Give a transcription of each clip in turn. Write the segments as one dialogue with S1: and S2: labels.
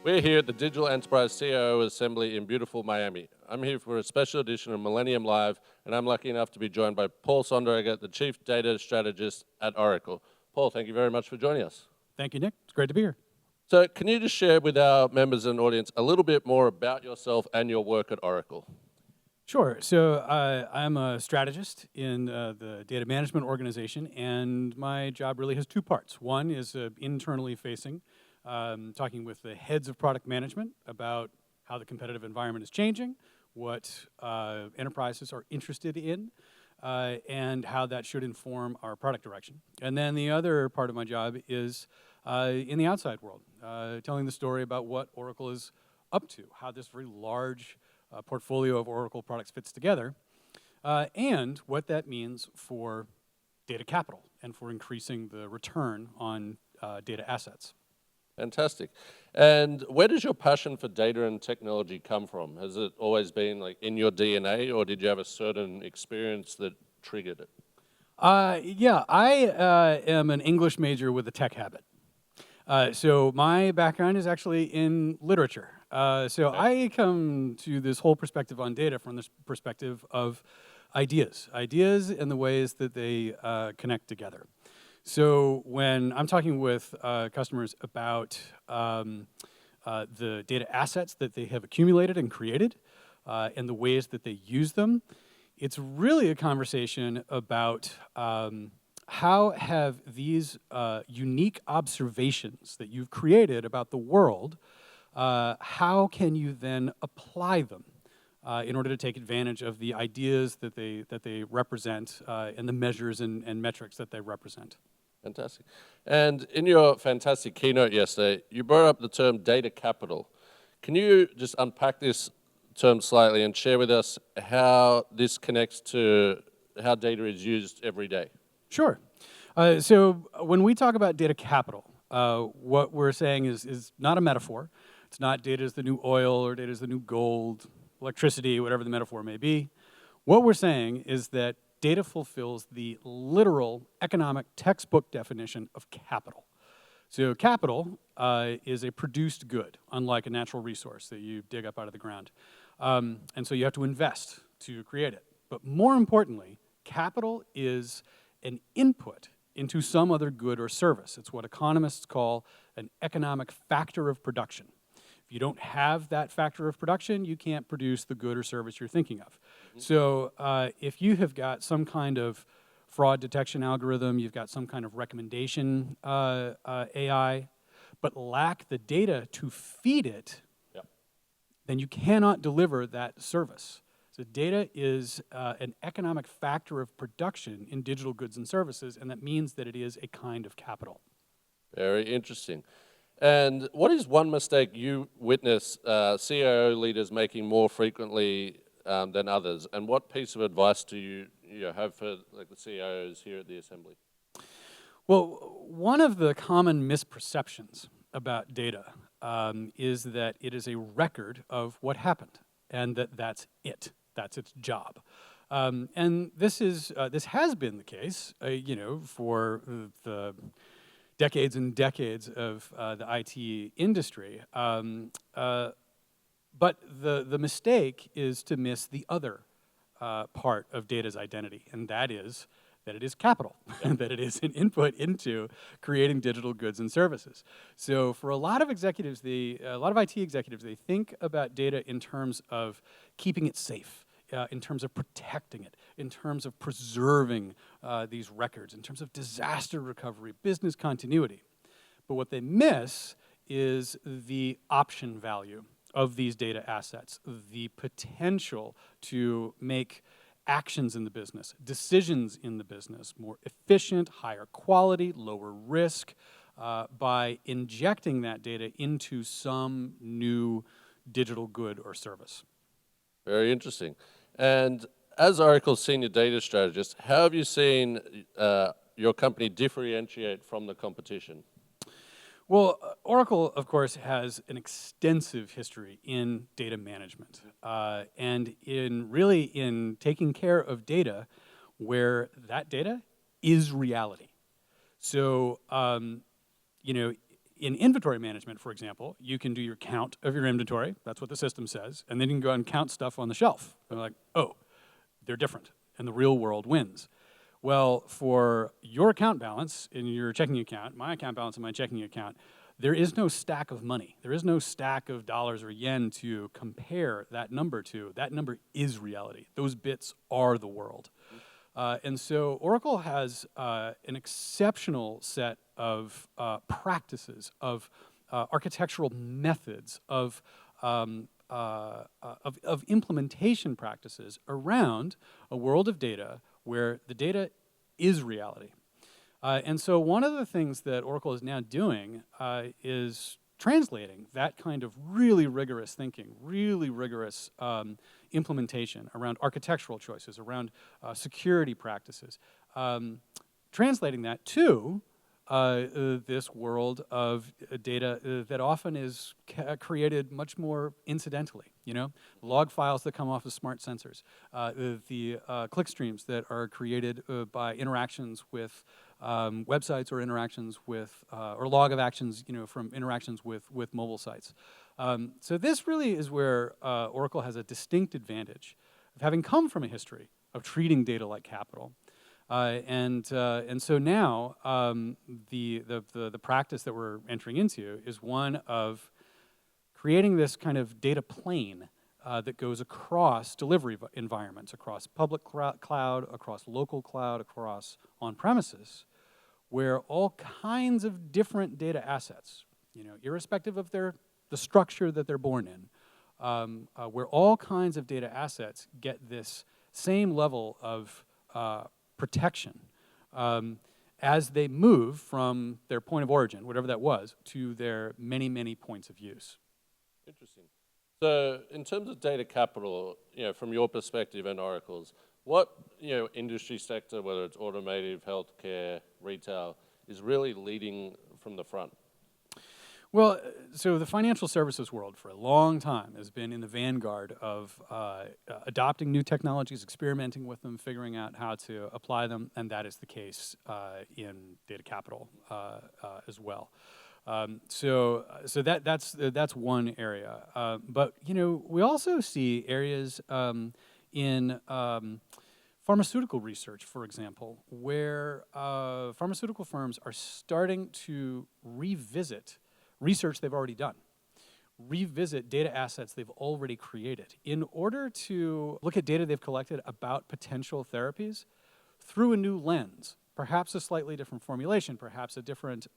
S1: We're here at the Digital Enterprise CIO Assembly in beautiful Miami. I'm here for a special edition of Millennium Live, and I'm lucky enough to be joined by Paul Sonderegger, the Chief Data Strategist at Oracle. Paul, thank you very much for joining us.
S2: Thank you, Nick. It's great to be here.
S1: So can you just share with our members and audience a little bit more about yourself and your work at Oracle?
S2: Sure. So I'm a strategist in the data management organization, and my job really has two parts. One is internally facing, talking with the heads of product management about how the competitive environment is changing, what enterprises are interested in, and how that should inform our product direction. And then the other part of my job is in the outside world, telling the story about what Oracle is up to, how this very large portfolio of Oracle products fits together, and what that means for data capital and for increasing the return on data assets.
S1: Fantastic. And where does your passion for data and technology come from? Has it always been like in your DNA, or did you have a certain experience that triggered it?
S2: Yeah, I am an English major with a tech habit. So my background is actually in literature. So I come to this whole perspective on data from this perspective of ideas and the ways that they connect together. So when I'm talking with customers about the data assets that they have accumulated and created and the ways that they use them, it's really a conversation about how have these unique observations that you've created about the world, how can you then apply them in order to take advantage of the ideas that they represent and the measures and metrics that they represent.
S1: Fantastic. And in your fantastic keynote yesterday, you brought up the term data capital. Can you just unpack this term slightly and share with us how this connects to how data is used every day?
S2: Sure. So when we talk about data capital, what we're saying is not a metaphor. It's not data is the new oil or data is the new gold, electricity, whatever the metaphor may be. What we're saying is that data fulfills the literal economic textbook definition of capital. So capital is a produced good, unlike a natural resource that you dig up out of the ground. And so you have to invest to create it. But more importantly, capital is an input into some other good or service. It's what economists call an economic factor of production. If you don't have that factor of production, you can't produce the good or service you're thinking of. Mm-hmm. So if you have got some kind of fraud detection algorithm, you've got some kind of recommendation AI, but lack the data to feed it,
S1: Yep.
S2: then you cannot deliver that service. So data is an economic factor of production in digital goods and services, and that means that it is a kind of capital.
S1: Very interesting. And what is one mistake you witness CIO leaders making more frequently than others? And what piece of advice do you have for like the CIOs here at the Assembly?
S2: Well, one of the common misperceptions about data is that it is a record of what happened, and that's it. That's its job. And this has been the case, for the decades and decades of the IT industry. But the mistake is to miss the other part of data's identity, and that is that it is capital, and that it is an input into creating digital goods and services. So for a lot of executives, a lot of IT executives, they think about data in terms of keeping it safe, in terms of protecting it, in terms of preserving these records, in terms of disaster recovery, business continuity. But what they miss is the option value of these data assets, the potential to make actions in the business, decisions in the business, more efficient, higher quality, lower risk, by injecting that data into some new digital good or service.
S1: Very interesting. And as Oracle's senior data strategist, how have you seen your company differentiate from the competition?
S2: Well, Oracle, of course, has an extensive history in data management and in taking care of data where that data is reality. So, in inventory management, for example, you can do your count of your inventory. That's what the system says. And then you can go out and count stuff on the shelf. And they're like, oh, they're different. And the real world wins. Well, for your account balance in your checking account, my account balance in my checking account, there is no stack of money. There is no stack of dollars or yen to compare that number to. That number is reality. Those bits are the world. And so Oracle has an exceptional set of practices, of architectural methods, of implementation practices around a world of data where the data is reality. And so one of the things that Oracle is now doing is translating that kind of really rigorous thinking, really rigorous implementation around architectural choices, around security practices, translating that to this world of data that often is created much more incidentally. You know, log files that come off of smart sensors, the click streams that are created by interactions with websites or interactions with, or log of actions, you know, from interactions with mobile sites. So this really is where Oracle has a distinct advantage of having come from a history of treating data like capital. And so now the practice that we're entering into is one of creating this kind of data plane that goes across delivery environments, across public cloud, across local cloud, across on-premises, where all kinds of different data assets, you know, irrespective of the structure that they're born in, where all kinds of data assets get this same level of protection as they move from their point of origin, whatever that was, to their many, many points of use.
S1: Interesting. So in terms of data capital, you know, from your perspective and Oracle's, what, you know, industry sector, whether it's automotive, healthcare, retail, is really leading from the front?
S2: Well, so the financial services world for a long time has been in the vanguard of adopting new technologies, experimenting with them, figuring out how to apply them, and that is the case in data capital as well. So that's one area. But you know, we also see areas in pharmaceutical research, for example, where pharmaceutical firms are starting to revisit research they've already done, revisit data assets they've already created in order to look at data they've collected about potential therapies through a new lens, perhaps a slightly different formulation, perhaps a different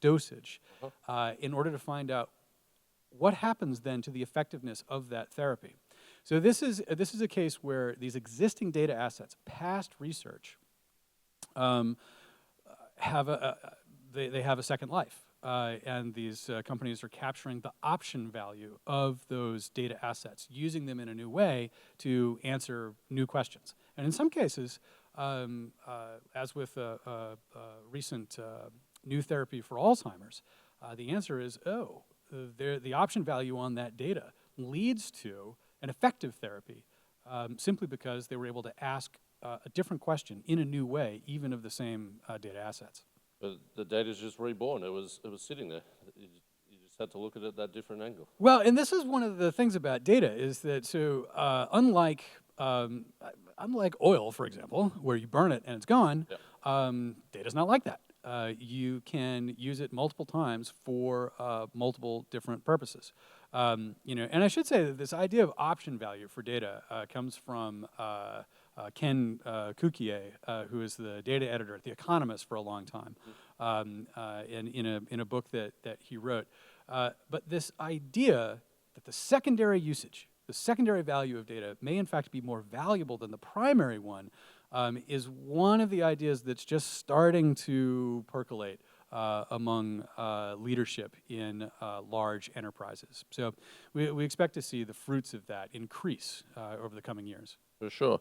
S2: dosage, in order to find out what happens then to the effectiveness of that therapy. So this is a case where these existing data assets, past research, have a second life. And these companies are capturing the option value of those data assets, using them in a new way to answer new questions. And in some cases, as with a recent new therapy for Alzheimer's, the answer is, the option value on that data leads to an effective therapy simply because they were able to ask a different question in a new way, even of the same data assets.
S1: But the data's just reborn. It was sitting there. You just had to look at it at that different angle.
S2: Well, and this is one of the things about data is that unlike oil, for example, where you burn it and it's gone, data's not like that. You can use it multiple times for multiple different purposes. You know, and I should say that this idea of option value for data comes from Ken Kukier, who is the data editor at The Economist for a long time, in a book that he wrote. But this idea that the secondary usage, the secondary value of data may in fact be more valuable than the primary one is one of the ideas that's just starting to percolate among leadership in large enterprises. So we expect to see the fruits of that increase over the coming years.
S1: For sure.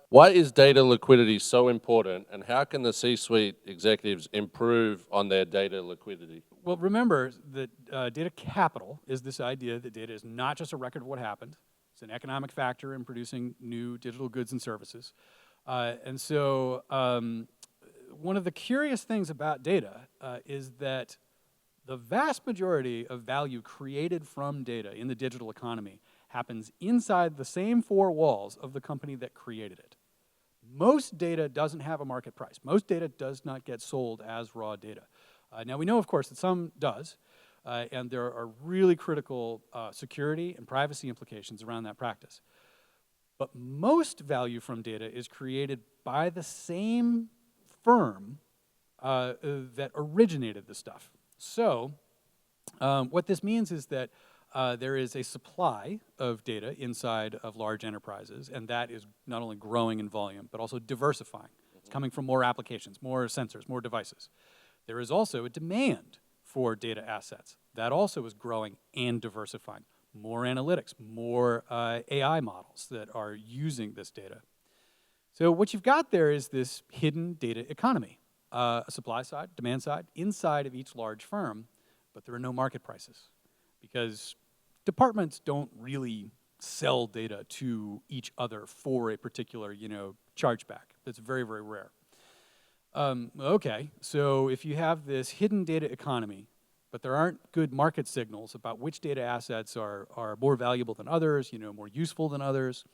S1: Why is data liquidity so important, and how can the C-suite executives improve on their data liquidity?
S2: Well, remember that data capital is this idea that data is not just a record of what happened. It's an economic factor in producing new digital goods and services. And so one of the curious things about data is that the vast majority of value created from data in the digital economy happens inside the same four walls of the company that created it. Most data doesn't have a market price. Most data does not get sold as raw data. Now we know, of course, that some does, and there are really critical security and privacy implications around that practice. But most value from data is created by the same firm that originated the stuff. So what this means is that there is a supply of data inside of large enterprises, and that is not only growing in volume, but also diversifying. It's coming from more applications, more sensors, more devices. There is also a demand for data assets. That also is growing and diversifying. More analytics, more AI models that are using this data. So what you've got there is this hidden data economy, a supply side, demand side, inside of each large firm, but there are no market prices because departments don't really sell data to each other for a particular, chargeback. That's very, very rare. Okay, so if you have this hidden data economy, but there aren't good market signals about which data assets are more valuable than others, more useful than others.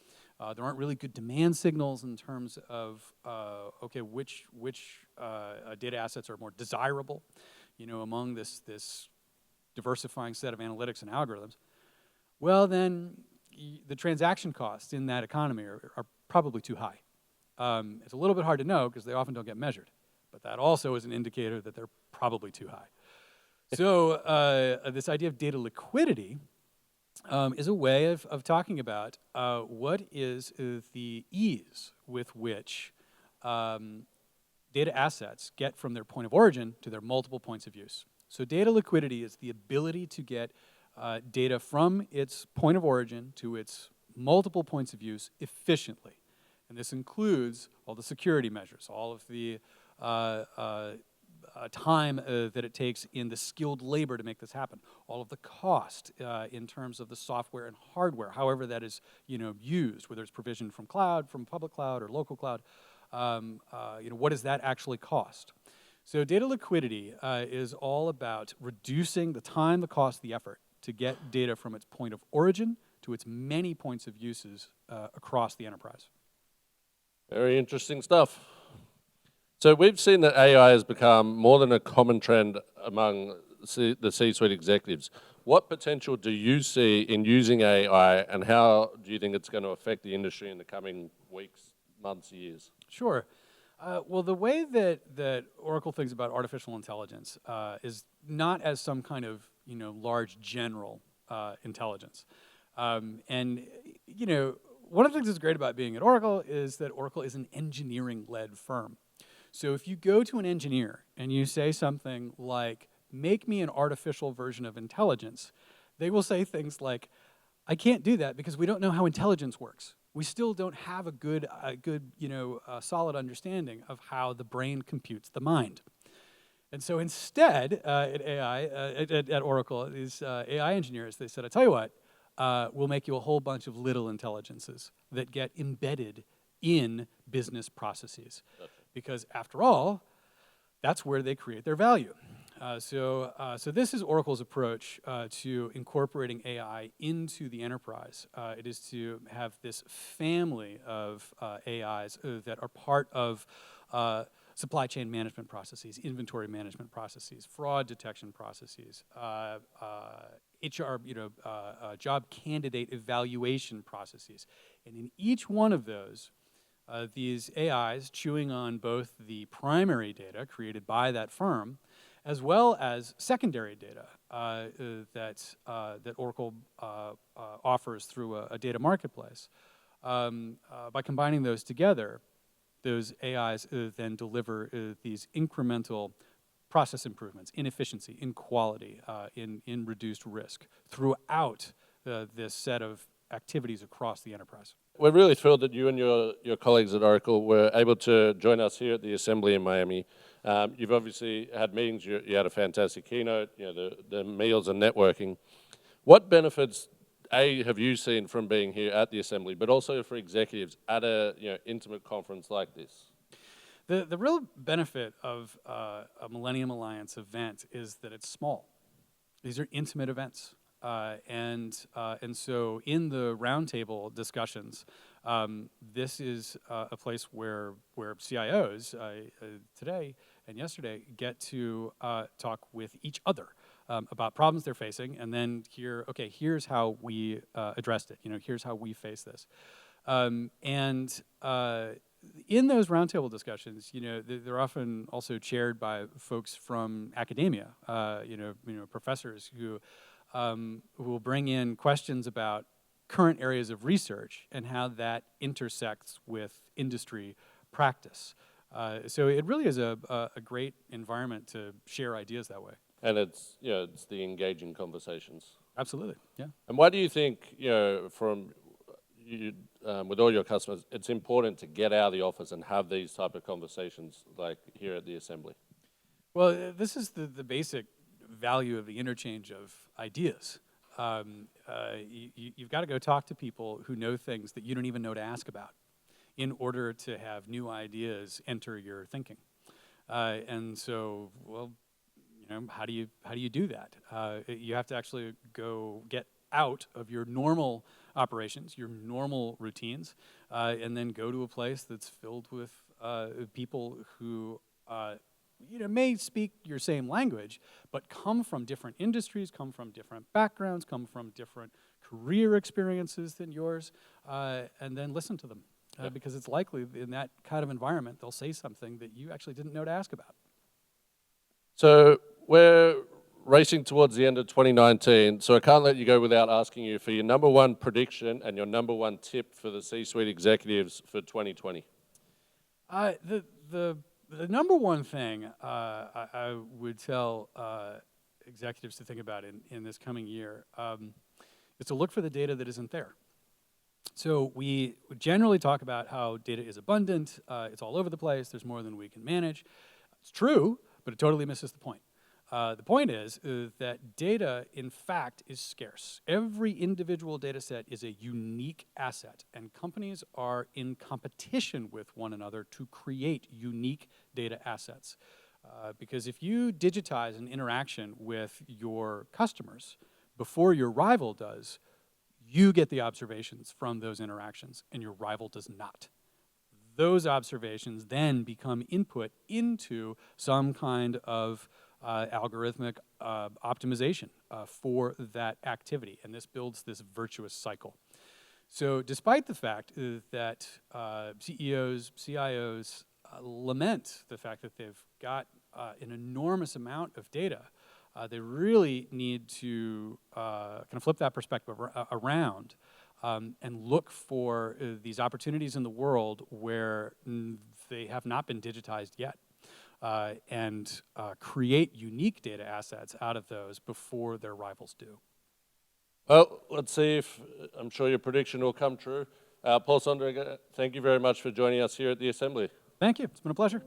S2: There aren't really good demand signals in terms of, which data assets are more desirable, among this diversifying set of analytics and algorithms. Well, then the transaction costs in that economy are probably too high. It's a little bit hard to know because they often don't get measured, but that also is an indicator that they're probably too high. So this idea of data liquidity is a way of talking about what is the ease with which data assets get from their point of origin to their multiple points of use. So data liquidity is the ability to get data from its point of origin to its multiple points of use efficiently. And this includes all the security measures, all of the time that it takes in the skilled labor to make this happen, all of the cost in terms of the software and hardware, however that is used, whether it's provisioned from cloud, from public cloud or local cloud, what does that actually cost? So data liquidity is all about reducing the time, the cost, the effort to get data from its point of origin to its many points of uses across the enterprise.
S1: Very interesting stuff. So we've seen that AI has become more than a common trend among the C-suite executives. What potential do you see in using AI, and how do you think it's going to affect the industry in the coming weeks, months, years?
S2: Sure. Well, the way that Oracle thinks about artificial intelligence is not as some kind of large general intelligence. And one of the things that's great about being at Oracle is that Oracle is an engineering-led firm. So if you go to an engineer and you say something like, make me an artificial version of intelligence, they will say things like, I can't do that because we don't know how intelligence works. We still don't have a good solid understanding of how the brain computes the mind. And so instead, at Oracle, these AI engineers, they said, I tell you what, we'll make you a whole bunch of little intelligences that get embedded in business processes. Gotcha. Because after all, that's where they create their value. So this is Oracle's approach to incorporating AI into the enterprise. It is to have this family of AIs that are part of supply chain management processes, inventory management processes, fraud detection processes, HR, job candidate evaluation processes. And in each one of those, these AIs chewing on both the primary data created by that firm, as well as secondary data that Oracle offers through a data marketplace. By combining those together, those AIs then deliver these incremental process improvements in efficiency, in quality, in reduced risk throughout this set of activities across the enterprise.
S1: We're really thrilled that you and your colleagues at Oracle were able to join us here at the Assembly in Miami. You've obviously had meetings, you had a fantastic keynote, the meals and networking. What benefits, A, have you seen from being here at the Assembly, but also for executives at a intimate conference like this?
S2: The real benefit of a Millennium Alliance event is that it's small. These are intimate events. And so in the roundtable discussions, this is a place where CIOs today and yesterday get to talk with each other about problems they're facing, and then hear, okay, here's how we addressed it. Here's how we face this. In those roundtable discussions, they're often also chaired by folks from academia, professors who will bring in questions about current areas of research and how that intersects with industry practice. So it really is a great environment to share ideas that way.
S1: And it's the engaging conversations.
S2: Absolutely, yeah.
S1: And why do you think from you with all your customers, it's important to get out of the office and have these type of conversations like here at the assembly?
S2: Well, this is the basic value of the interchange of ideas. You've got to go talk to people who know things that you don't even know to ask about in order to have new ideas enter your thinking. And so, well, how do you do that? You have to actually go get out of your normal operations, your normal routines, and then go to a place that's filled with people who may speak your same language, but come from different industries, come from different backgrounds, come from different career experiences than yours, and then listen to them. Because it's likely in that kind of environment, they'll say something that you actually didn't know to ask about.
S1: So we're racing towards the end of 2019, so I can't let you go without asking you for your number one prediction and your number one tip for the C-suite executives for 2020.
S2: The number one thing I would tell executives to think about in this coming year is to look for the data that isn't there. So we generally talk about how data is abundant, it's all over the place, there's more than we can manage. It's true, but it totally misses the point. The point is that data, in fact, is scarce. Every individual data set is a unique asset, and companies are in competition with one another to create unique data assets. Because if you digitize an interaction with your customers before your rival does, you get the observations from those interactions, and your rival does not. Those observations then become input into some kind of algorithmic optimization for that activity, and this builds this virtuous cycle. So despite the fact that CEOs, CIOs lament the fact that they've got an enormous amount of data, they really need to kind of flip that perspective around and look for these opportunities in the world where they have not been digitized yet. And create unique data assets out of those before their rivals do.
S1: Well, let's see if, I'm sure your prediction will come true. Paul Sonderegger, thank you very much for joining us here at the Assembly.
S2: Thank you, it's been a pleasure.